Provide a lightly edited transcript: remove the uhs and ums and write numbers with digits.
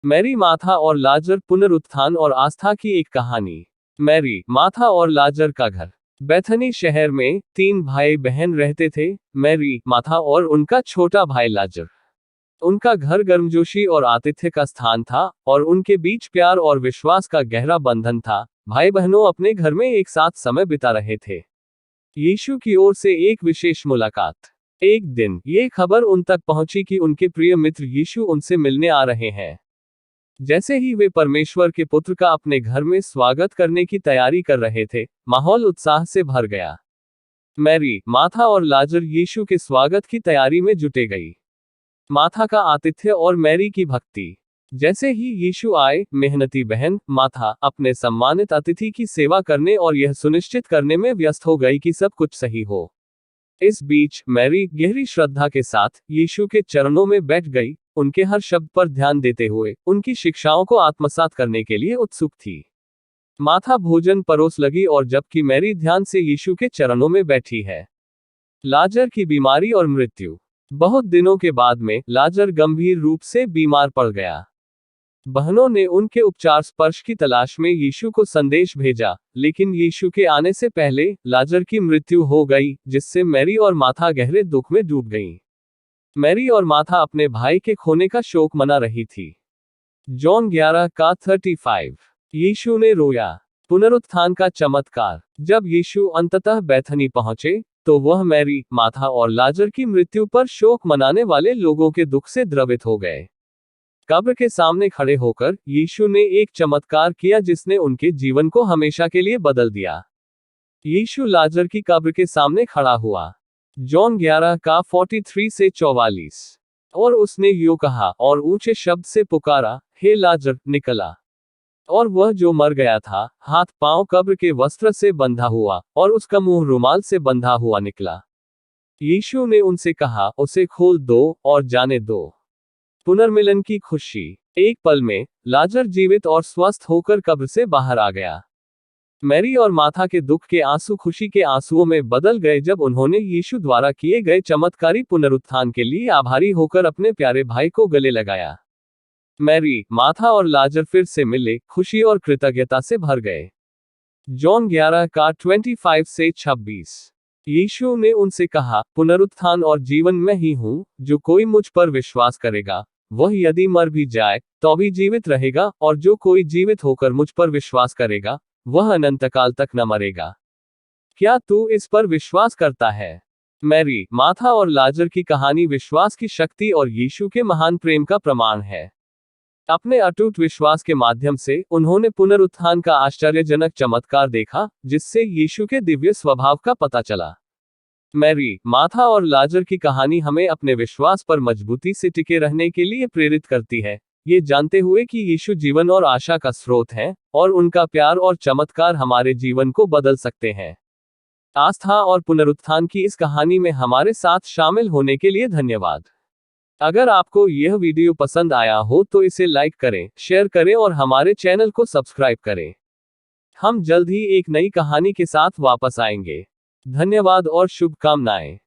Mary, Martha और लाजर, पुनरुत्थान और आस्था की एक कहानी। मैरी, मार्था और लाजर का घर। बेथनी शहर में 3 भाई बहन रहते थे, मैरी, मार्था और उनका छोटा भाई लाजर। उनका घर गर्मजोशी और आतिथ्य का स्थान था, और उनके बीच प्यार और विश्वास का गहरा बंधन था। भाई बहनों अपने घर में एक साथ समय बिता रहे थे। यीशु की ओर से एक विशेष मुलाकात। एक दिन ये खबर उन तक पहुंची कि उनके प्रिय मित्र यीशु उनसे मिलने आ रहे हैं। जैसे ही वे परमेश्वर के पुत्र का अपने घर में स्वागत करने की तैयारी कर रहे थे, माहौल उत्साह से भर गया। मैरी, मार्था और लाजर यीशु के स्वागत की तैयारी में जुटे गई। मार्था का आतिथ्य और मैरी की भक्ति। जैसे ही यीशु आए, मेहनती बहन मार्था अपने सम्मानित अतिथि की सेवा करने और यह सुनिश्चित करने में व्यस्त हो गई कि सब कुछ सही हो। इस बीच मैरी गहरी श्रद्धा के साथ यीशु के चरणों में बैठ गई, उनके हर शब्द पर ध्यान देते हुए उनकी शिक्षाओं को आत्मसात करने के लिए उत्सुक थी। मार्था भोजन परोस लगी, और जबकि मैरी ध्यान से यीशु के चरणों में बैठी है। लाजर की बीमारी और मृत्यु। बहुत दिनों के बाद में लाजर गंभीर रूप से बीमार पड़ गया। बहनों ने उनके उपचार स्पर्श की तलाश में यीशु को संदेश भेजा, लेकिन यीशु के आने से पहले लाजर की मृत्यु हो गई, जिससे मैरी और मार्था गहरे दुख में डूब गईं। मैरी और मार्था अपने भाई के खोने का शोक मना रही थी। जॉन 11 का 35। यीशु ने रोया। पुनरुत्थान का चमत्कार। जब यीशु अंततः बैथनी पहुंचे, तो वह मैरी, मार्था और लाजर की मृत्यु पर शोक मनाने वाले लोगों के दुख से द्रवित हो गए। कब्र के सामने खड़े होकर यीशु ने एक चमत्कार किया जिसने उनके जीवन को हमेशा के लिए बदल दिया। यीशु लाजर की कब्र के सामने खड़ा हुआ। जॉन 11 का 43 से 44। और उसने यूं कहा और ऊंचे शब्द से पुकारा, हे लाजर, निकला। और वह जो मर गया था, हाथ पांव कब्र के वस्त्र से बंधा हुआ, और उसका मुंह रुमाल से बंधा हुआ निकला। यीशु ने उनसे कहा, उसे खोल दो और जाने दो। पुनर्मिलन की खुशी। एक पल में लाजर जीवित और स्वस्थ होकर कब्र से बाहर आ गया। मैरी और मार्था के दुख के आंसू खुशी के आंसुओं में बदल गए जब उन्होंने यीशु द्वारा किए गए चमत्कारी पुनरुत्थान के लिए आभारी होकर अपने प्यारे भाई को गले लगाया। मैरी, मार्था और लाजर फिर से मिले, खुशी और कृतज्ञता से भर गए। जॉन 11 का 25 से 26। यीशु ने उनसे कहा, पुनरुत्थान और जीवन मैं ही हूं, जो कोई मुझ पर विश्वास करेगा, वह यदि मर भी जाए तो भी जीवित रहेगा, और जो कोई जीवित होकर मुझ पर विश्वास करेगा, वह अनंतकाल तक न मरेगा। क्या तू इस पर विश्वास करता है? मैरी, मार्था और लाजर की कहानी विश्वास की शक्ति और यीशु के महान प्रेम का प्रमाण है। अपने अटूट विश्वास के माध्यम से उन्होंने पुनरुत्थान का आश्चर्यजनक चमत्कार देखा, जिससे यीशु के दिव्य स्वभाव का पता चला। मैरी, मार्था और लाजर की कहानी हमें अपने विश्वास पर मजबूती से टिके रहने के लिए प्रेरित करती है, ये जानते हुए कि यीशु जीवन और आशा का स्रोत है, और उनका प्यार और चमत्कार हमारे जीवन को बदल सकते हैं। आस्था और पुनरुत्थान की इस कहानी में हमारे साथ शामिल होने के लिए धन्यवाद। अगर आपको यह वीडियो पसंद आया हो तो इसे लाइक करें, शेयर करें और हमारे चैनल को सब्सक्राइब करें। हम जल्द ही एक नई कहानी के साथ वापस आएंगे। धन्यवाद और शुभकामनाएं।